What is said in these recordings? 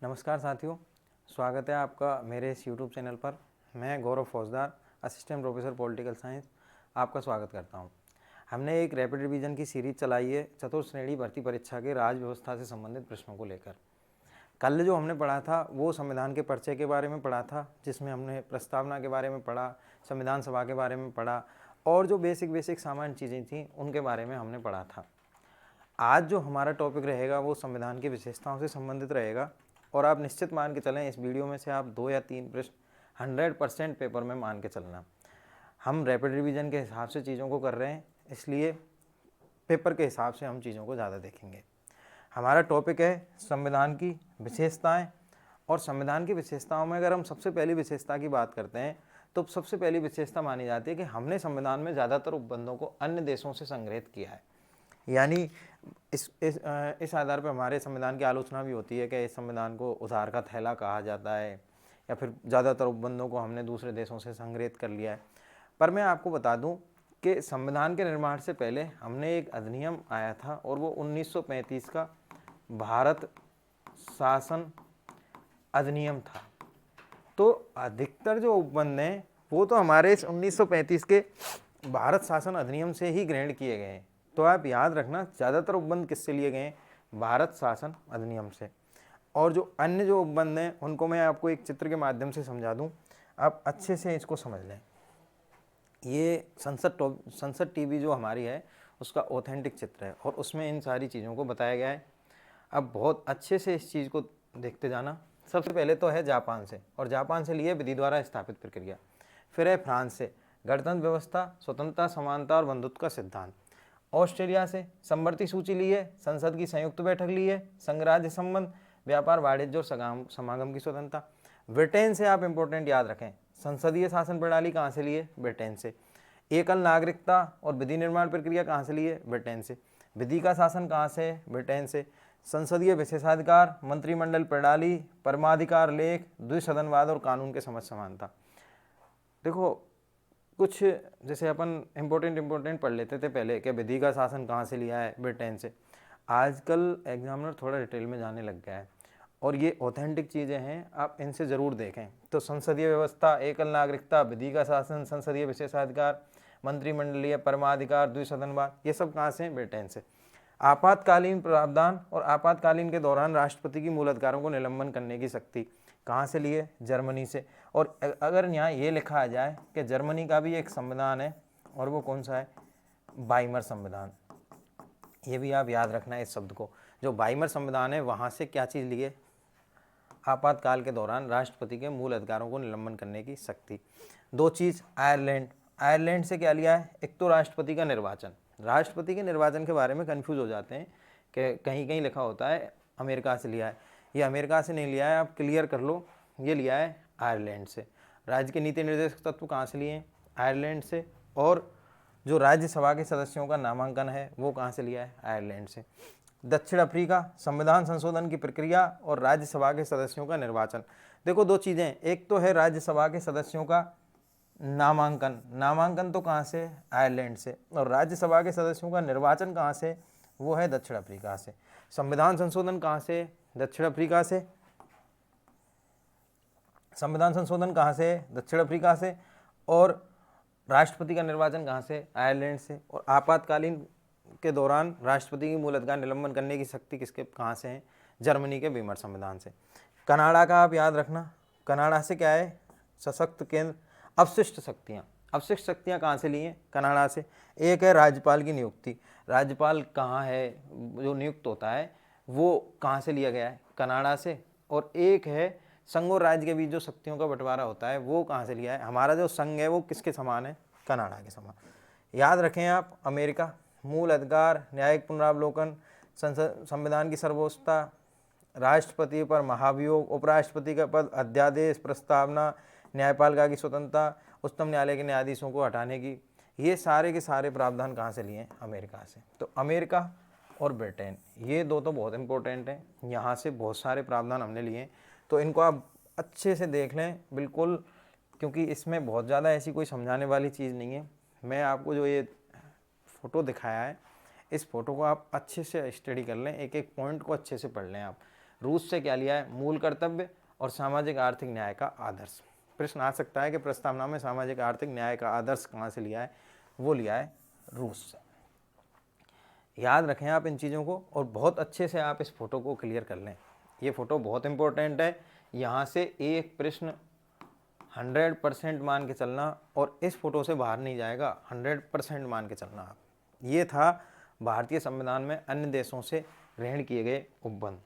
नमस्कार साथियों, स्वागत है आपका मेरे इस यूट्यूब चैनल पर। मैं गौरव फौजदार, असिस्टेंट प्रोफेसर पॉलिटिकल साइंस, आपका स्वागत करता हूं। हमने एक रैपिड रिवीजन की सीरीज चलाई है चतुर्थ श्रेणी भर्ती परीक्षा के राज व्यवस्था से संबंधित प्रश्नों को लेकर। कल जो हमने पढ़ा था वो संविधान के परिचय के बारे में पढ़ा था, जिसमें हमने प्रस्तावना के बारे में पढ़ा, संविधान सभा के बारे में पढ़ा और जो बेसिक सामान्य चीज़ें थीं उनके बारे में हमने पढ़ा था। आज जो हमारा टॉपिक रहेगा वो संविधान की विशेषताओं से संबंधित रहेगा और आप निश्चित मान के चलें इस वीडियो में से आप 2 या 3 प्रश्न 100% पेपर में मान के चलना। हम रैपिड रिवीजन के हिसाब से चीज़ों को कर रहे हैं, इसलिए पेपर के हिसाब से हम चीज़ों को ज़्यादा देखेंगे। हमारा टॉपिक है संविधान की विशेषताएं। और संविधान की विशेषताओं में अगर हम सबसे पहली विशेषता की बात करते हैं तो सबसे पहली विशेषता मानी जाती है कि हमने संविधान में ज़्यादातर उपबंधों को अन्य देशों से संग्रहित किया है। यानी इस आधार पर हमारे संविधान की आलोचना भी होती है कि इस संविधान को उधार का थैला कहा जाता है या फिर ज़्यादातर उपबंधों को हमने दूसरे देशों से संग्रहित कर लिया है। पर मैं आपको बता दूं कि संविधान के निर्माण से पहले हमने एक अधिनियम आया था और वो 1935 का भारत शासन अधिनियम था। तो अधिकतर जो उपबंध हैं वो तो हमारे इस 1935 के भारत शासन अधिनियम से ही ग्रहण किए गए हैं। तो आप याद रखना, ज़्यादातर उपबंध किससे लिए गए हैं? भारत शासन अधिनियम से। और जो अन्य जो उपबंध हैं उनको मैं आपको एक चित्र के माध्यम से समझा दूं, आप अच्छे से इसको समझ लें। ये संसद टीवी जो हमारी है उसका ऑथेंटिक चित्र है और उसमें इन सारी चीज़ों को बताया गया है। अब बहुत अच्छे से इस चीज़ को देखते जाना। सबसे पहले तो है जापान से, और जापान से लिए विधि द्वारा स्थापित प्रक्रिया। फिर है फ्रांस से गणतंत्र व्यवस्था, स्वतंत्रता, समानता और बंधुत्व का सिद्धांत। ऑस्ट्रेलिया से समवर्ती सूची ली है, संसद की संयुक्त बैठक ली है, संघराज्य संबंध, व्यापार, वाणिज्य और समागम की स्वतंत्रता। ब्रिटेन से आप इंपॉर्टेंट याद रखें, संसदीय शासन प्रणाली कहाँ से लिए? ब्रिटेन से। एकल नागरिकता और विधि निर्माण प्रक्रिया कहाँ से लिए? ब्रिटेन से। विधि का शासन कहाँ से? ब्रिटेन से। संसदीय विशेषाधिकार, मंत्रिमंडल प्रणाली, परमाधिकार लेख, द्विसदनवाद और कानून के समझ समानता। देखो, कुछ जैसे अपन इम्पोर्टेंट पढ़ लेते थे पहले कि विधि का शासन कहाँ से लिया है? ब्रिटेन से। आजकल एग्जामिनर थोड़ा डिटेल में जाने लग गया है और ये ऑथेंटिक चीज़ें हैं, आप इनसे ज़रूर देखें। तो संसदीय व्यवस्था, एकल नागरिकता, विधि का शासन, संसदीय विशेषाधिकार, मंत्रिमंडलीय परमाधिकार, द्विसदनवाद, ये सब कहाँ से? ब्रिटेन से। आपातकालीन प्रावधान और आपातकालीन के दौरान राष्ट्रपति की मूल अधिकारों को निलंबन करने की शक्ति कहाँ से लिए? जर्मनी से। और अगर यहाँ ये लिखा आ जाए कि जर्मनी का भी एक संविधान है और वो कौन सा है? वाइमर संविधान। ये भी आप याद रखना है इस शब्द को। जो वाइमर संविधान है वहाँ से क्या चीज़ लिए? आपातकाल के दौरान राष्ट्रपति के मूल अधिकारों को निलंबन करने की शक्ति। दो चीज़, आयरलैंड से क्या लिया है? एक तो राष्ट्रपति का निर्वाचन। राष्ट्रपति के निर्वाचन के बारे में कंफ्यूज हो जाते हैं कि कहीं कहीं लिखा होता है अमेरिका से लिया है। ये अमेरिका से नहीं लिया है, आप क्लियर कर लो, ये लिया है आयरलैंड से। राज्य के नीति निर्देशक तत्व कहाँ से लिए हैं? आयरलैंड से। और जो राज्यसभा के सदस्यों का नामांकन है वो कहाँ से लिया है? आयरलैंड से। दक्षिण अफ्रीका, संविधान संशोधन की प्रक्रिया और राज्यसभा के सदस्यों का निर्वाचन। देखो, दो चीज़ें, एक तो है राज्यसभा के सदस्यों का नामांकन तो कहाँ से? आयरलैंड से। और राज्यसभा के सदस्यों का निर्वाचन कहाँ से? वो है दक्षिण अफ्रीका से। संविधान संशोधन कहाँ से? दक्षिण अफ्रीका से। संविधान संशोधन कहाँ से? दक्षिण अफ्रीका से। और राष्ट्रपति का निर्वाचन कहाँ से? आयरलैंड से। और आपातकालीन के दौरान राष्ट्रपति की मूल अधिकार निलंबन करने की शक्ति किसके कहाँ से है? जर्मनी के वीमर संविधान से। कनाडा का आप याद रखना, कनाडा से क्या है? सशक्त केंद्र। अवशिष्ट शक्तियाँ कहाँ से ली हैं? कनाडा से। एक है राज्यपाल की नियुक्ति। राज्यपाल कहाँ है जो नियुक्त होता है, वो कहाँ से लिया गया है? कनाडा से। और एक है संघ और राज्य के बीच जो शक्तियों का बंटवारा होता है वो कहाँ से लिया है? हमारा जो संघ है वो किसके समान है? कनाडा के समान। याद रखें आप, अमेरिका, मूल अधिकार, न्यायिक पुनरावलोकन, संविधान की सर्वोच्चता, राष्ट्रपति पर महाभियोग, उपराष्ट्रपति का पद, अध्यादेश, प्रस्तावना, न्यायपालिका की स्वतंत्रता, उच्चतम न्यायालय के न्यायाधीशों को हटाने की, ये सारे के सारे प्रावधान कहाँ से लिए हैं? अमेरिका से। तो अमेरिका और ब्रिटेन, ये दो तो बहुत इंपॉर्टेंट हैं, यहाँ से बहुत सारे प्रावधान हमने लिए हैं। तो इनको आप अच्छे से देख लें बिल्कुल, क्योंकि इसमें बहुत ज़्यादा ऐसी कोई समझाने वाली चीज़ नहीं है। मैं आपको जो ये फ़ोटो दिखाया है, इस फोटो को आप अच्छे से स्टडी कर लें, एक एक पॉइंट को अच्छे से पढ़ लें आप। रूस से क्या लिया है, मूल कर्तव्य और सामाजिक आर्थिक न्याय का आदर्श। प्रश्न आ सकता है कि प्रस्तावना में सामाजिक आर्थिक न्याय का आदर्श कहाँ से लिया है, वो लिया है रूस से। याद रखें आप इन चीज़ों को और बहुत अच्छे से आप इस फोटो को क्लियर कर लें। ये फोटो बहुत इंपॉर्टेंट है, यहाँ से एक प्रश्न 100% मान के चलना और इस फोटो से बाहर नहीं जाएगा, 100% मान के चलना आप। ये था भारतीय संविधान में अन्य देशों से ग्रहण किए गए उपबंध।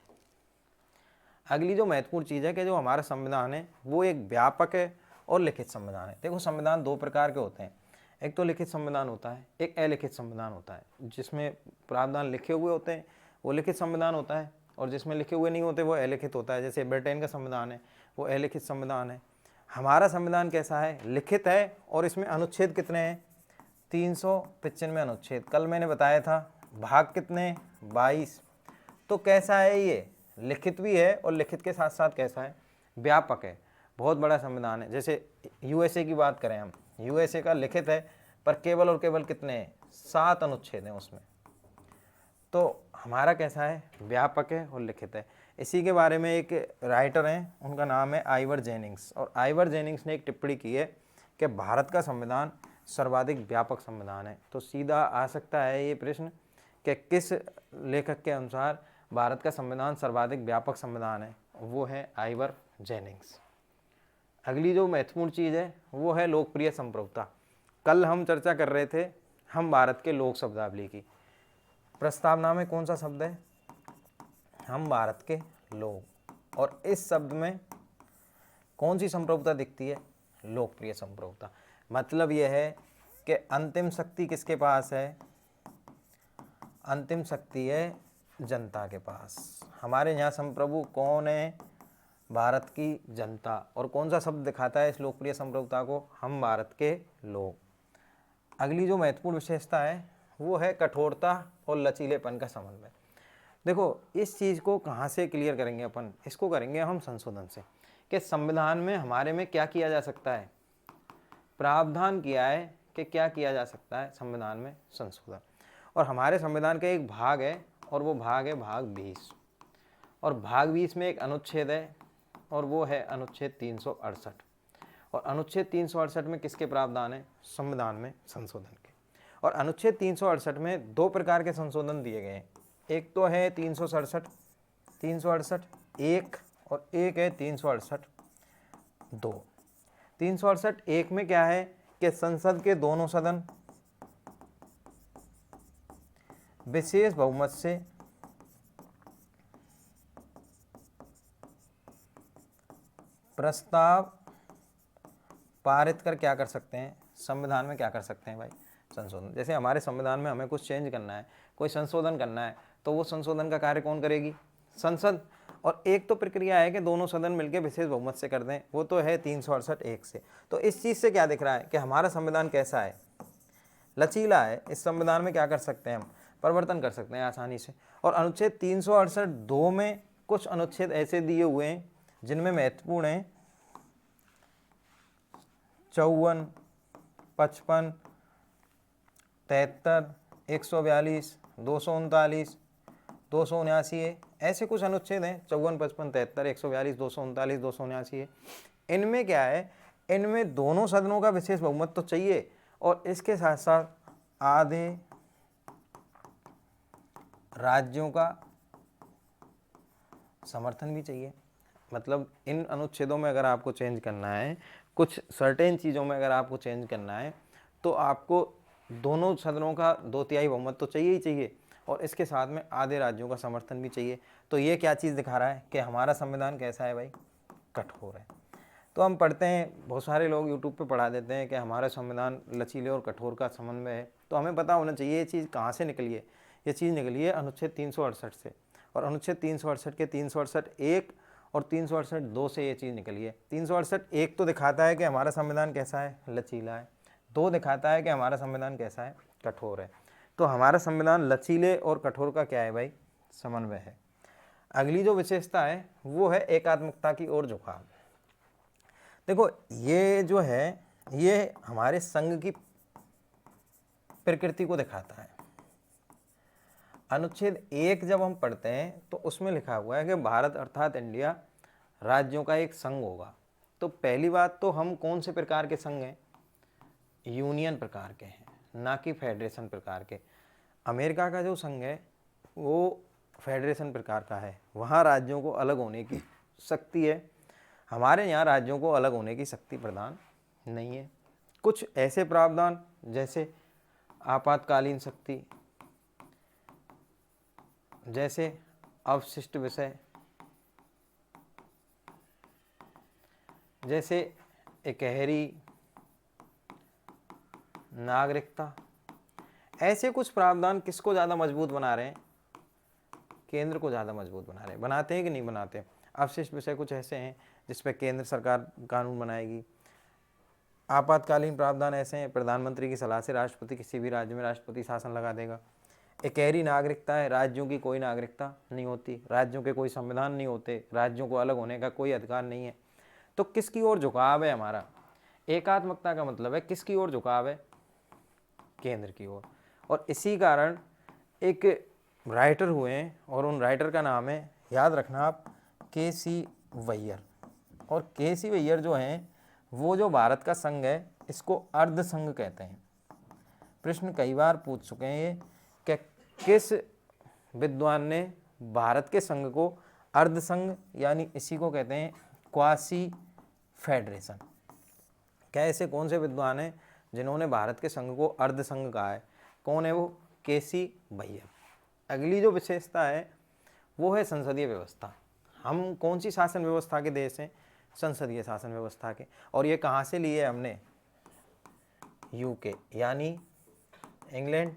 अगली जो महत्वपूर्ण चीज़ है कि जो हमारा संविधान है वो एक व्यापक है और लिखित संविधान है। देखो संविधान दो प्रकार के होते हैं, एक तो लिखित संविधान होता है, एक अलिखित संविधान होता है। जिसमें प्रावधान लिखे हुए होते हैं वो लिखित संविधान होता है और जिसमें लिखे हुए नहीं होते वो अलिखित होता है। जैसे ब्रिटेन का संविधान है वो अलिखित संविधान है। हमारा संविधान कैसा है, लिखित है और इसमें अनुच्छेद कितने हैं, 395 अनुच्छेद। कल मैंने बताया था भाग कितने, 22। तो कैसा है ये, लिखित भी है और लिखित के साथ साथ कैसा है, व्यापक है, बहुत बड़ा संविधान है। जैसे यूएसए की बात करें हम, यूएसए का लिखित है पर केवल और केवल कितने हैं, 7 अनुच्छेद हैं उसमें। तो हमारा कैसा है, व्यापक है और लिखित है। इसी के बारे में एक राइटर हैं, उनका नाम है आइवर जेनिंग्स, और आइवर जेनिंग्स ने एक टिप्पणी की है कि भारत का संविधान सर्वाधिक व्यापक संविधान है। तो सीधा आ सकता है ये प्रश्न कि किस लेखक के अनुसार भारत का संविधान सर्वाधिक व्यापक संविधान है, वो है आइवर जेनिंग्स। अगली जो महत्वपूर्ण चीज़ है वो है लोकप्रिय संप्रभुता। कल हम चर्चा कर रहे थे हम भारत के लोक शब्दावली की। प्रस्तावना में कौन सा शब्द है, हम भारत के लोग, और इस शब्द में कौन सी संप्रभुता दिखती है, लोकप्रिय संप्रभुता। मतलब यह है कि अंतिम शक्ति किसके पास है, अंतिम शक्ति है जनता के पास। हमारे यहाँ संप्रभु कौन है, भारत की जनता। और कौन सा शब्द दिखाता है इस लोकप्रिय संप्रभुता को, हम भारत के लोग। अगली जो महत्वपूर्ण विशेषता है वो है कठोरता और लचीलेपन का समन्वय। देखो इस चीज़ को कहाँ से क्लियर करेंगे अपन, इसको करेंगे हम संशोधन से, कि संविधान में हमारे में क्या किया जा सकता है, प्रावधान किया है कि क्या किया जा सकता है संविधान में, संशोधन। और हमारे संविधान का एक भाग है और वो भाग है भाग 20, और भाग 20 में एक अनुच्छेद है और वो है अनुच्छेद 368। और अनुच्छेद 368 में किसके प्रावधान है, संविधान में संशोधन के। और अनुच्छेद 368 में दो प्रकार के संशोधन दिए गए हैं, एक तो है 368 एक, और एक है 368 2। 368 एक में क्या है कि संसद के दोनों सदन विशेष बहुमत से प्रस्ताव पारित कर क्या कर सकते हैं, संविधान में क्या कर सकते हैं भाई, संशोधन। जैसे हमारे संविधान में हमें कुछ चेंज करना है, कोई संशोधन करना है, तो वो संशोधन का कार्य कौन करेगी, संसद। और एक तो प्रक्रिया है कि दोनों सदन मिलकर विशेष बहुमत से कर दें, वो तो है 368 एक से। तो इस चीज़ से क्या दिख रहा है कि हमारा संविधान कैसा है, लचीला है। इस संविधान में क्या कर सकते हैं हम, परिवर्तन कर सकते हैं आसानी से। और अनुच्छेद 368 2 में कुछ अनुच्छेद ऐसे दिए हुए हैं जिनमें महत्वपूर्ण हैं 54, 55, 73, 142, 239, 279 है। ऐसे कुछ अनुच्छेद हैं 54, 55, 73, 142, 239, 279 है। इनमें क्या है, इनमें दोनों सदनों का विशेष बहुमत तो चाहिए और इसके साथ साथ आधे राज्यों का समर्थन भी चाहिए। मतलब इन अनुच्छेदों में अगर आपको चेंज करना है, कुछ सर्टेन चीज़ों में अगर आपको चेंज करना है, तो आपको दोनों सदनों का 2/3 बहुमत तो चाहिए ही चाहिए और इसके साथ में आधे राज्यों का समर्थन भी चाहिए। तो ये क्या चीज़ दिखा रहा है कि हमारा संविधान कैसा है भाई, कठोर है। तो हम पढ़ते हैं, बहुत सारे लोग यूट्यूब पे पढ़ा देते हैं कि हमारा संविधान लचीले और कठोर का समन्वय है। तो हमें पता होना चाहिए ये चीज़ कहाँ से निकली है। ये चीज़ निकली है अनुच्छेद 368 से, और अनुच्छेद 368 के 368 एक और 368 2 से ये चीज़ निकली है। 368 एक तो दिखाता है कि हमारा संविधान कैसा है, लचीला है। 2 दिखाता है कि हमारा संविधान कैसा है, कठोर है। तो हमारा संविधान लचीले और कठोर का क्या है भाई, समन्वय है। अगली जो विशेषता है वो है एकात्मकता की ओर झुकाव। देखो ये जो है ये हमारे संघ की प्रकृति को दिखाता है। अनुच्छेद 1 जब हम पढ़ते हैं तो उसमें लिखा हुआ है कि भारत अर्थात इंडिया राज्यों का एक संघ होगा। तो पहली बात तो हम कौन से प्रकार के संघ हैं? यूनियन प्रकार के हैं, ना कि फेडरेशन प्रकार के। अमेरिका का जो संघ है वो फेडरेशन प्रकार का है, वहाँ राज्यों को अलग होने की शक्ति है। हमारे यहाँ राज्यों को अलग होने की शक्ति प्रदान नहीं है। कुछ ऐसे प्रावधान जैसे आपातकालीन शक्ति, जैसे अवशिष्ट विषय, जैसे इकहरी नागरिकता, ऐसे कुछ प्रावधान किसको ज़्यादा मजबूत बना रहे हैं? केंद्र को ज़्यादा मजबूत बना रहे हैं। बनाते हैं कि नहीं बनाते? अवशिष्ट विषय कुछ ऐसे हैं जिस पर केंद्र सरकार कानून बनाएगी। आपातकालीन प्रावधान ऐसे हैं, प्रधानमंत्री की सलाह से राष्ट्रपति किसी भी राज्य में राष्ट्रपति शासन लगा देगा। इकहरी नागरिकता है, राज्यों की कोई नागरिकता नहीं होती, राज्यों के कोई संविधान नहीं होते, राज्यों को अलग होने का कोई अधिकार नहीं है। तो किसकी ओर झुकाव है हमारा? एकात्मकता का मतलब है किसकी ओर झुकाव है? केंद्र की ओर। और इसी कारण एक राइटर हुए हैं और उन राइटर का नाम है, याद रखना आप, के.सी. वैयर। और के.सी. वैयर जो हैं वो जो भारत का संघ है इसको अर्ध संघ कहते हैं। प्रश्न कई बार पूछ चुके हैं ये कि किस विद्वान ने भारत के संघ को अर्ध संघ यानी इसी को कहते हैं क्वासी फेडरेशन। क्या ऐसे कौन से विद्वान हैं जिन्होंने भारत के संघ को अर्ध संघ कहा है? कौन है वो? के.सी. वैयर। अगली जो विशेषता है वो है संसदीय व्यवस्था। हम कौन सी शासन व्यवस्था के देश हैं? संसदीय शासन व्यवस्था के। और ये कहाँ से लिए हमने? यूके यानी इंग्लैंड।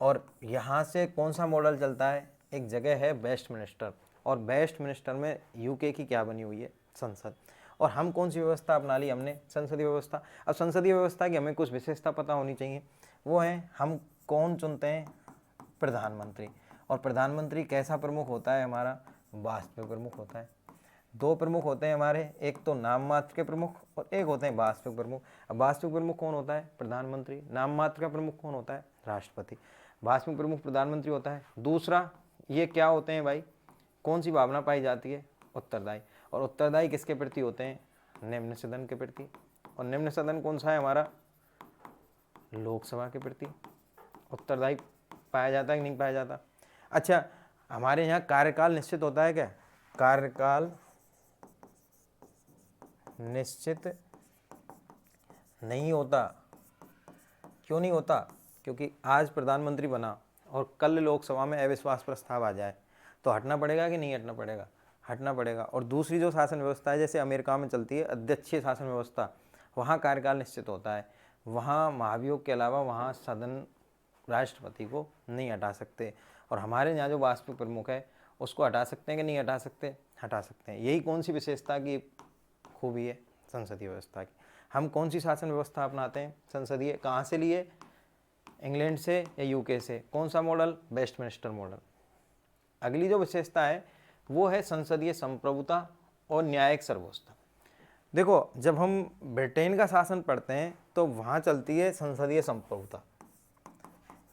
और यहाँ से कौन सा मॉडल चलता है? एक जगह है वेस्टमिनिस्टर, और वेस्टमिनिस्टर में यूके की क्या बनी हुई है? संसद। और हम कौन सी व्यवस्था अपना ली हमने? संसदीय व्यवस्था। अब संसदीय व्यवस्था की हमें कुछ विशेषता पता होनी चाहिए। वो है, हम कौन चुनते हैं? प्रधानमंत्री। और प्रधानमंत्री कैसा प्रमुख होता है हमारा? वास्तविक प्रमुख होता है। दो प्रमुख होते हैं हमारे, एक तो नाम मात्र के प्रमुख और एक होते हैं वास्तविक प्रमुख। अब वास्तविक प्रमुख कौन होता है? प्रधानमंत्री। नाम मात्र का प्रमुख कौन होता है? राष्ट्रपति। वास्तविक प्रमुख प्रधानमंत्री होता है। दूसरा, ये क्या होते हैं भाई? कौन सी भावना पाई जाती है? उत्तरदायी। और उत्तरदायी किसके प्रति होते हैं? निम्न सदन के प्रति। और निम्न सदन कौन सा है हमारा? लोकसभा के प्रति उत्तरदायी पाया जाता है कि नहीं पाया जाता? अच्छा, हमारे यहाँ कार्यकाल निश्चित होता है क्या? कार्यकाल निश्चित नहीं होता। क्यों नहीं होता? क्योंकि आज प्रधानमंत्री बना और कल लोकसभा में अविश्वास प्रस्ताव आ जाए तो हटना पड़ेगा कि नहीं हटना पड़ेगा? हटना पड़ेगा। और दूसरी जो शासन व्यवस्था है, जैसे अमेरिका में चलती है अध्यक्षीय शासन व्यवस्था, वहाँ कार्यकाल निश्चित होता है। वहाँ महाभियोग के अलावा वहाँ सदन राष्ट्रपति को नहीं हटा सकते। और हमारे यहाँ जो वास्तविक प्रमुख है उसको हटा सकते हैं कि नहीं हटा सकते? हटा सकते हैं। यही कौन सी विशेषता की खूबी है? संसदीय व्यवस्था की। हम कौन सी शासन व्यवस्था अपनाते हैं? संसदीय। कहाँ से लिए? इंग्लैंड से या यूके से? कौन सा मॉडल? Westminster model. अगली जो विशेषता है वो है संसदीय संप्रभुता और न्यायिक सर्वोच्चता। देखो, जब हम ब्रिटेन का शासन पढ़ते हैं तो वहाँ चलती है संसदीय संप्रभुता।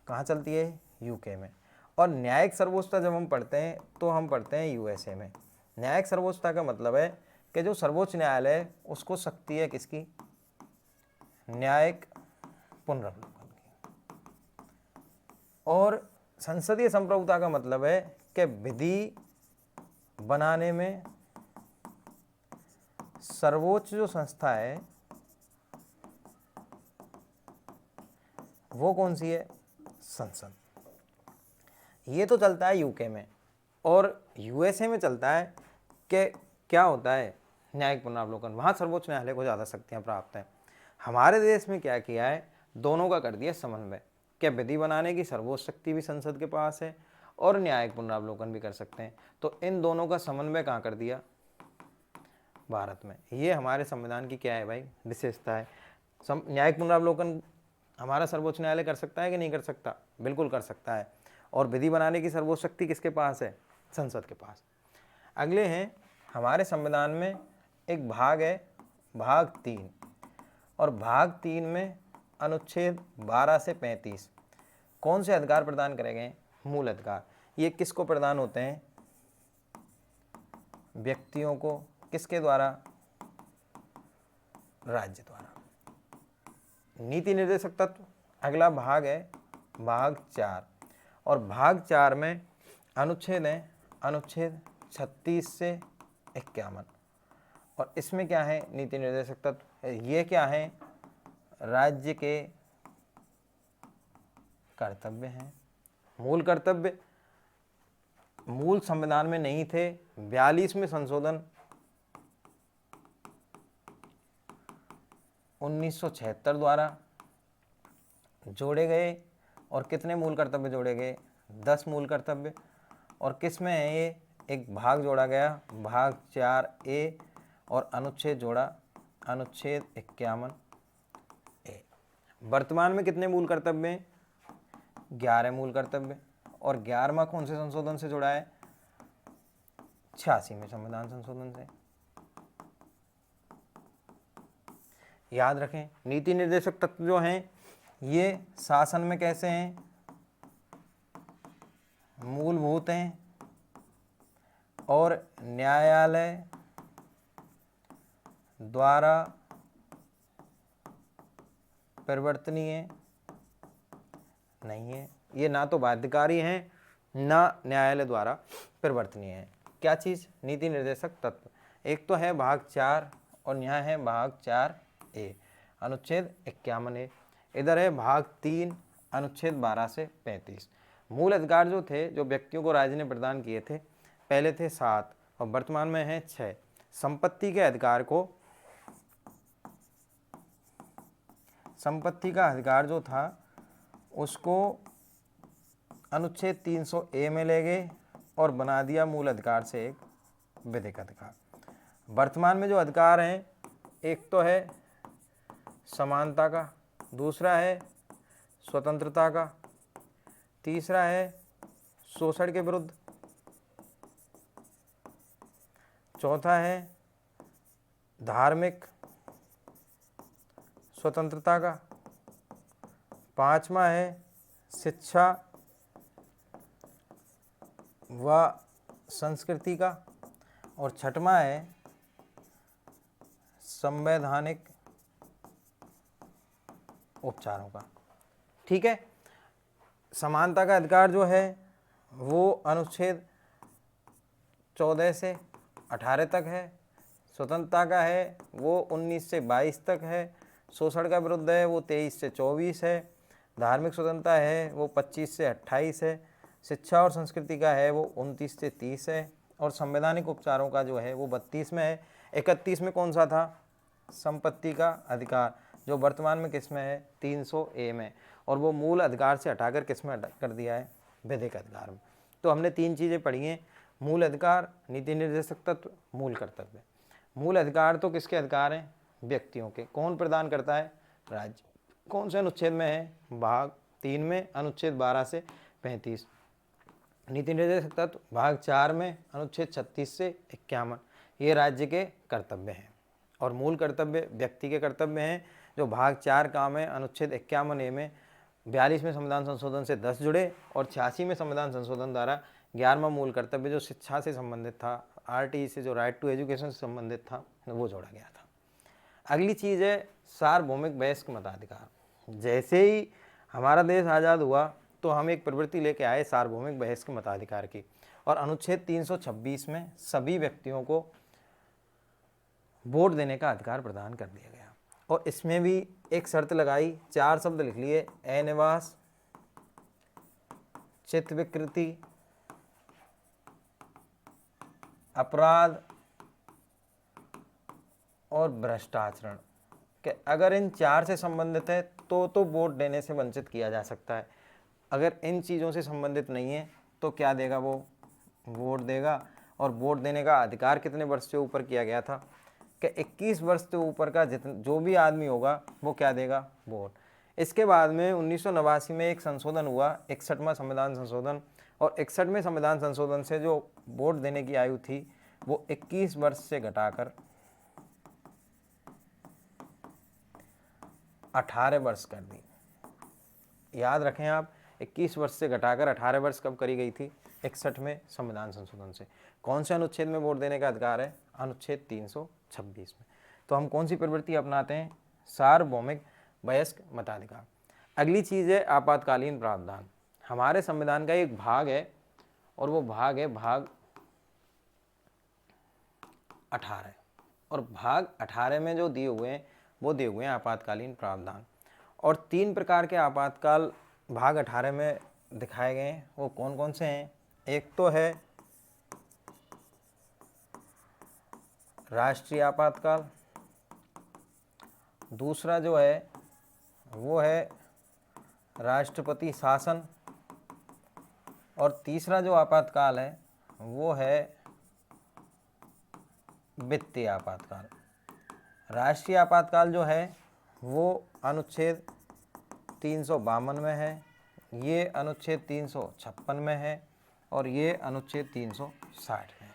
कहाँ चलती है? यूके में। और न्यायिक सर्वोच्चता जब हम पढ़ते हैं तो हम पढ़ते हैं यूएसए में। न्यायिक सर्वोच्चता का मतलब है कि जो सर्वोच्च न्यायालय है उसको शक्ति है किसकी? न्यायिक पुनरावलोकन की। और संसदीय संप्रभुता का मतलब है कि विधि बनाने में सर्वोच्च जो संस्था है वो कौन सी है? संसद। ये तो चलता है यूके में। और यूएसए में चलता है कि क्या होता है? न्यायिक पुनरावलोकन। वहाँ सर्वोच्च न्यायालय को ज़्यादा शक्तियाँ प्राप्त हैं। हमारे देश में क्या किया है? दोनों का कर दिया समन्वय। क्या विधि बनाने की सर्वोच्च शक्ति भी संसद के पास है और न्यायिक पुनरावलोकन भी कर सकते हैं। तो इन दोनों का समन्वय कहाँ कर दिया? भारत में। ये हमारे संविधान की क्या है भाई? विशेषता है। न्यायिक पुनरावलोकन हमारा सर्वोच्च न्यायालय कर सकता है कि नहीं कर सकता? बिल्कुल कर सकता है। और विधि बनाने की सर्वोच्च शक्ति किसके पास है? संसद के पास। अगले हैं, हमारे संविधान में एक भाग है, भाग 3। और भाग 3 में अनुच्छेद 12 से 35 कौन से अधिकार प्रदान करे गए? मूल अधिकार। ये किसको प्रदान होते हैं? व्यक्तियों को। किसके द्वारा? राज्य द्वारा। नीति निर्देशक तत्व अगला भाग है भाग 4, और भाग 4 में अनुच्छेद है अनुच्छेद 36 से 51, और इसमें क्या है? नीति निर्देशक तत्व। ये क्या है? राज्य के कर्तव्य हैं। मूल कर्तव्य मूल संविधान में नहीं थे, 42वें संशोधन 1976 द्वारा जोड़े गए। और कितने मूल कर्तव्य जोड़े गए? 10 मूल कर्तव्य। और किस में है ये? एक भाग जोड़ा गया, भाग 4A, और अनुच्छेद जोड़ा, अनुच्छेद 51A। वर्तमान में कितने मूल कर्तव्य हैं? 11 मूल कर्तव्य। और 11वां कौन से संशोधन से जुड़ा है? 86वें संविधान संशोधन से। याद रखें, नीति निर्देशक तत्व जो हैं ये शासन में कैसे हैं? मूलभूत हैं और न्यायालय द्वारा परिवर्तनीय नहीं है। ये ना तो बाध्यकारी हैं ना न्यायालय द्वारा परिवर्तनीय है। क्या चीज़? नीति निर्देशक तत्व। एक तो है भाग 4 और यहाँ है भाग 4A, अनुच्छेद 51A। इधर है भाग 3, अनुच्छेद 12 से 35। मूल अधिकार जो थे, जो व्यक्तियों को राज्य ने प्रदान किए थे, पहले थे 7 और वर्तमान में है 6। संपत्ति के अधिकार को, संपत्ति का अधिकार जो था उसको अनुच्छेद 300A में ले गए और बना दिया मूल अधिकार से एक विधिक अधिकार। वर्तमान में जो अधिकार हैं, एक तो है समानता का, दूसरा है स्वतंत्रता का, तीसरा है शोषण के विरुद्ध, चौथा है धार्मिक स्वतंत्रता का, पांचवा है शिक्षा व संस्कृति का, और छठवां है संवैधानिक उपचारों का। ठीक है। समानता का अधिकार जो है वो अनुच्छेद 14 से 18 तक है। स्वतंत्रता का है वो 19 से 22 तक है। शोषण का विरुद्ध है वो 23 से 24 है। धार्मिक स्वतंत्रता है वो 25 से 28 है। शिक्षा और संस्कृति का है वो 29 से 30 है। और संवैधानिक उपचारों का जो है वो 32 में है। 31 में कौन सा था? संपत्ति का अधिकार, जो वर्तमान में किस में है? 300A में। और वो मूल अधिकार से हटाकर किस में कर दिया है? विधिक अधिकार में। तो हमने 3 चीज़ें पढ़ी हैं: मूल अधिकार, नीति निर्देशक तत्व, मूल कर्तव्य। मूल अधिकार तो किसके अधिकार हैं? व्यक्तियों के। कौन प्रदान करता है? राज्य। कौन से अनुच्छेद में है? भाग 3 में, अनुच्छेद 12 से 35। नीति निर्देशक तत्व भाग 4 में, अनुच्छेद 36 से 51। ये राज्य के कर्तव्य हैं। और मूल कर्तव्य व्यक्ति के कर्तव्य हैं, जो भाग 4 का में अनुच्छेद 51A में 42वें संविधान संशोधन से 10 जुड़े, और 86वें संविधान संशोधन द्वारा 11वां मूल कर्तव्य जो शिक्षा से संबंधित था, RTE से, जो राइट टू एजुकेशन से संबंधित था, वो जोड़ा गया था। अगली चीज़ है सार्वभौमिक वयस्क मताधिकार। जैसे ही हमारा देश आज़ाद हुआ तो हम एक प्रवृत्ति लेके आए सार्वभौमिक वयस्क मताधिकार की, और अनुच्छेद 326 में सभी व्यक्तियों को वोट देने का अधिकार प्रदान कर दिया गया। और इसमें भी एक शर्त लगाई, 4 शब्द लिख लिए: अनिवास, चित्त विकृति, अपराध और भ्रष्टाचरण। कि अगर इन 4 से संबंधित है तो वोट देने से वंचित किया जा सकता है। अगर इन चीज़ों से संबंधित नहीं है तो क्या देगा? वो वोट देगा। और वोट देने का अधिकार कितने वर्ष से ऊपर किया गया था? कि 21 वर्ष से ऊपर का जो भी आदमी होगा वो क्या देगा? वोट। इसके बाद में 1989 में एक संशोधन हुआ, 61वां संविधान संशोधन, और 61वें संविधान संशोधन से जो वोट देने की आयु थी वो 21 वर्ष से घटाकर 18 वर्ष कर दी। याद रखें आप, 21 वर्ष से घटाकर 18 वर्ष कब करी गई थी? 61 में संविधान संशोधन से। कौन से अनुच्छेद में वोट देने का अधिकार है? अनुच्छेद 326 में। तो हम कौन सी प्रवृत्ति अपनाते हैं? सार्वभौमिक वयस्क मताधिकार। अगली चीज़ है आपातकालीन प्रावधान। हमारे संविधान का एक भाग है और वो भाग है भाग 18, और भाग 18 में जो दिए हुए हैं वो दिए हुए हैं आपातकालीन प्रावधान। और 3 प्रकार के आपातकाल भाग 18 में दिखाए गए हैं। वो कौन कौन से हैं? एक तो है राष्ट्रीय आपातकाल, दूसरा जो है वो है राष्ट्रपति शासन, और तीसरा जो आपातकाल है वो है वित्तीय आपातकाल। राष्ट्रीय आपातकाल जो है वो अनुच्छेद 352 में है, ये अनुच्छेद 356 में है, और ये अनुच्छेद 360 में है।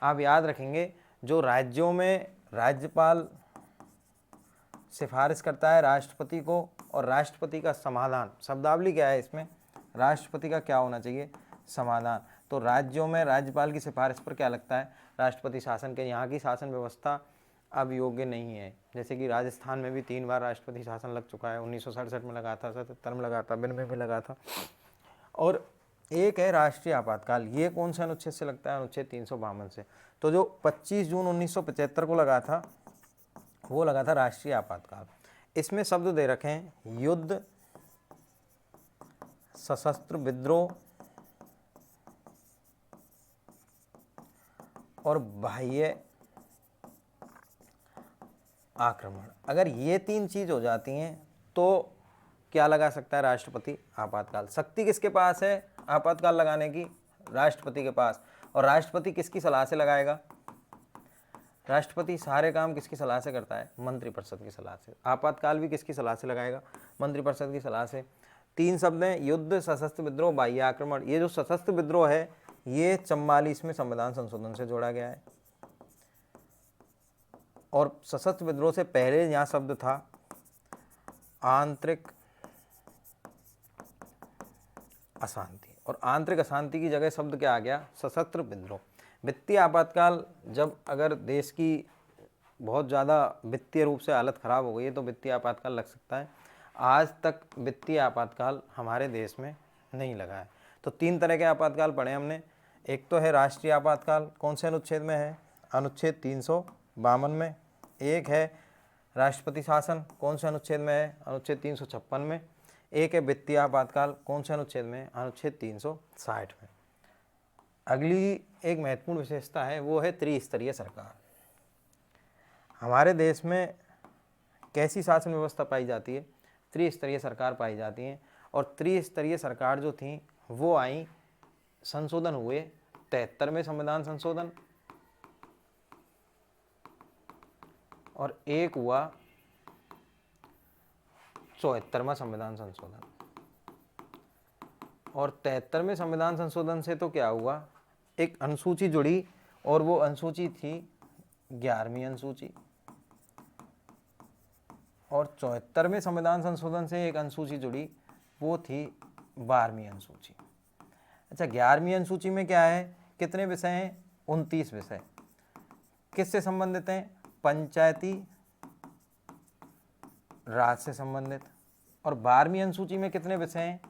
आप याद रखेंगे, जो राज्यों में राज्यपाल सिफारिश करता है राष्ट्रपति को, और राष्ट्रपति का समाधान, शब्दावली क्या है इसमें? राष्ट्रपति का क्या होना चाहिए? समाधान। तो राज्यों में राज्यपाल की सिफारिश पर क्या लगता है? राष्ट्रपति शासन के। यहाँ की शासन व्यवस्था अब योग्य नहीं है। जैसे कि राजस्थान में भी 3 बार राष्ट्रपति शासन लग चुका है, 1967 में लगा था, 77 में लगा था, 92 में लगा था। और एक है राष्ट्रीय आपातकाल, ये कौन से अनुच्छेद से लगता है? अनुच्छेद 352 से। तो जो 25 जून 1975 को लगा था वो लगा था राष्ट्रीय आपातकाल। इसमें शब्द दे रखे हैं युद्ध, सशस्त्र विद्रोह और बाह्य आक्रमण। अगर ये 3 चीज हो जाती हैं तो क्या लगा सकता है राष्ट्रपति? आपातकाल। शक्ति किसके पास है आपातकाल लगाने की? राष्ट्रपति के पास। और राष्ट्रपति किसकी सलाह से लगाएगा? राष्ट्रपति सारे काम किसकी सलाह से करता है? मंत्रिपरिषद की सलाह से। आपातकाल भी किसकी सलाह से लगाएगा? मंत्रिपरिषद की सलाह से। 3 शब्द हैं, युद्ध, सशस्त्र विद्रोह, बाह्य आक्रमण। ये जो सशस्त्र विद्रोह है ये 44वें संविधान संशोधन से जोड़ा गया है। और सशस्त्र विद्रोह से पहले यहाँ शब्द था आंतरिक अशांति, और आंतरिक अशांति की जगह शब्द क्या आ गया? सशस्त्र विद्रोह। वित्तीय आपातकाल, जब अगर देश की बहुत ज़्यादा वित्तीय रूप से हालत ख़राब हो गई है तो वित्तीय आपातकाल लग सकता है। आज तक वित्तीय आपातकाल हमारे देश में नहीं लगा है। तो 3 तरह के आपातकाल पढ़े हमने। एक तो है राष्ट्रीय आपातकाल, कौन से अनुच्छेद में है? अनुच्छेद 352 में। एक है राष्ट्रपति शासन, कौन से अनुच्छेद में है? अनुच्छेद 356 में। एक है वित्तीय आपातकाल, कौन से अनुच्छेद में? अनुच्छेद 360 में। अगली एक महत्वपूर्ण विशेषता है वो है त्रिस्तरीय सरकार। हमारे देश में कैसी शासन व्यवस्था पाई जाती है? त्रिस्तरीय सरकार पाई जाती है। और त्रिस्तरीय सरकार जो थी वो आई, संशोधन हुए 73वें संविधान संशोधन, और एक हुआ 74वां संविधान संशोधन। और 73वें संविधान संशोधन से तो क्या हुआ? एक अनुसूची जुड़ी, और वो अनुसूची थी 11वीं अनुसूची। और 74वें संविधान संशोधन से एक अनुसूची जुड़ी, वो थी 12वीं अनुसूची। अच्छा, 11वीं अनुसूची में क्या है? कितने विषय हैं? 29 विषय। किससे संबंधित हैं? पंचायती राज से संबंधित। और 12वीं अनुसूची में कितने विषय हैं?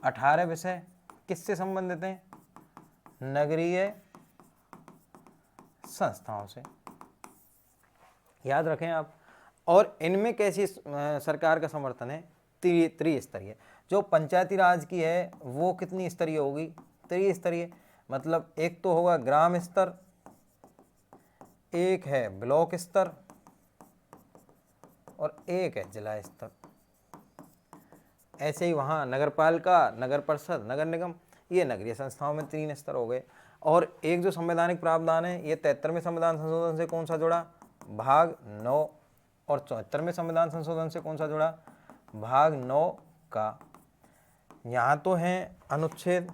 18 विषय। किससे संबंधित हैं? नगरीय संस्थाओं से। याद रखें आप। और इनमें कैसी सरकार का समर्थन है? त्रिस्तरीय। जो पंचायती राज की है वो कितनी स्तरीय होगी? त्रिस्तरीय। मतलब एक तो होगा ग्राम स्तर, एक है ब्लॉक स्तर, और एक है जिला स्तर। ऐसे ही वहाँ नगरपालिका, नगर परिषद, नगर निगम, ये नगरीय संस्थाओं में 3 स्तर हो गए। और एक जो संवैधानिक प्रावधान है ये 73वें संविधान संशोधन से कौन सा जुड़ा? भाग 9। और 74वें संविधान संशोधन से कौन सा जुड़ा? भाग 9 का। यहाँ तो हैं अनुच्छेद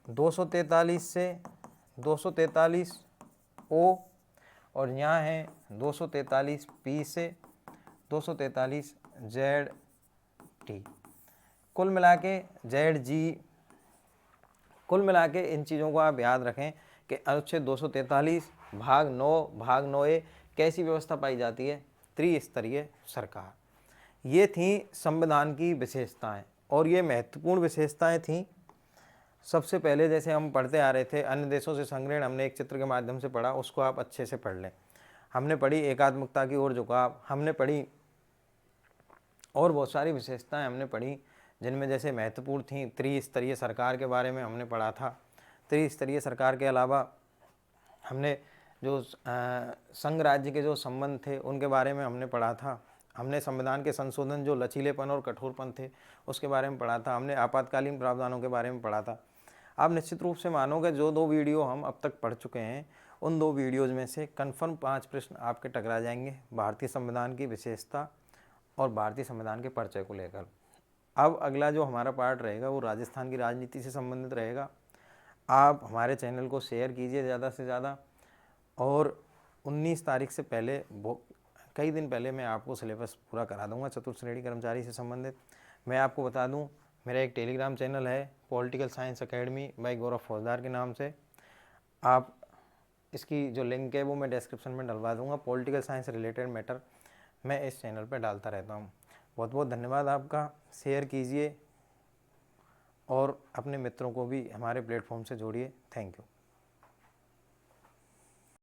243 से 243 ओ, और यहाँ है 243 पी से 243 जेड टी। कुल मिला के कुल मिला के इन चीज़ों को आप याद रखें कि अनुच्छेद 243 भाग 9 कैसी व्यवस्था पाई जाती है? त्रिस्तरीय सरकार। ये थी संविधान की विशेषताएं और ये महत्वपूर्ण विशेषताएं थीं। सबसे पहले जैसे हम पढ़ते आ रहे थे, अन्य देशों से संग्रहण हमने एक चित्र के माध्यम से पढ़ा, उसको आप अच्छे से पढ़ लें। हमने पढ़ी एकात्मकता की ओर झुकाव, हमने पढ़ी और बहुत सारी विशेषताएं हमने पढ़ी, जिनमें जैसे महत्वपूर्ण थी त्रिस्तरीय सरकार के बारे में हमने पढ़ा था। त्रिस्तरीय सरकार के अलावा हमने जो संघ राज्य के जो संबंध थे उनके बारे में हमने पढ़ा था। हमने संविधान के संशोधन जो लचीलेपन और कठोरपन थे उसके बारे में पढ़ा था। हमने आपातकालीन प्रावधानों के बारे में पढ़ा था। आप निश्चित रूप से मानोगे जो 2 वीडियो हम अब तक पढ़ चुके हैं, उन 2 वीडियोज़ में से कन्फर्म 5 प्रश्न आपके टकरा जाएंगे भारतीय संविधान की विशेषता और भारतीय संविधान के परिचय को लेकर। अब अगला जो हमारा पार्ट रहेगा वो राजस्थान की राजनीति से संबंधित रहेगा। आप हमारे चैनल को शेयर कीजिए ज़्यादा से ज़्यादा, और 19 तारीख से पहले कई दिन पहले मैं आपको सिलेबस पूरा करा दूंगा चतुर्थ श्रेणी कर्मचारी से संबंधित। मैं आपको बता दूं, मेरा एक टेलीग्राम चैनल है पॉलिटिकल साइंस एकेडमी बाय गौरव फौजदार के नाम से। आप इसकी जो लिंक है वो मैं डिस्क्रिप्शन में डलवा दूंगा। पॉलिटिकल साइंस रिलेटेड मैटर मैं इस चैनल पर डालता रहता हूँ। बहुत बहुत धन्यवाद आपका। शेयर कीजिए और अपने मित्रों को भी हमारे प्लेटफॉर्म से जोड़िए। Thank you.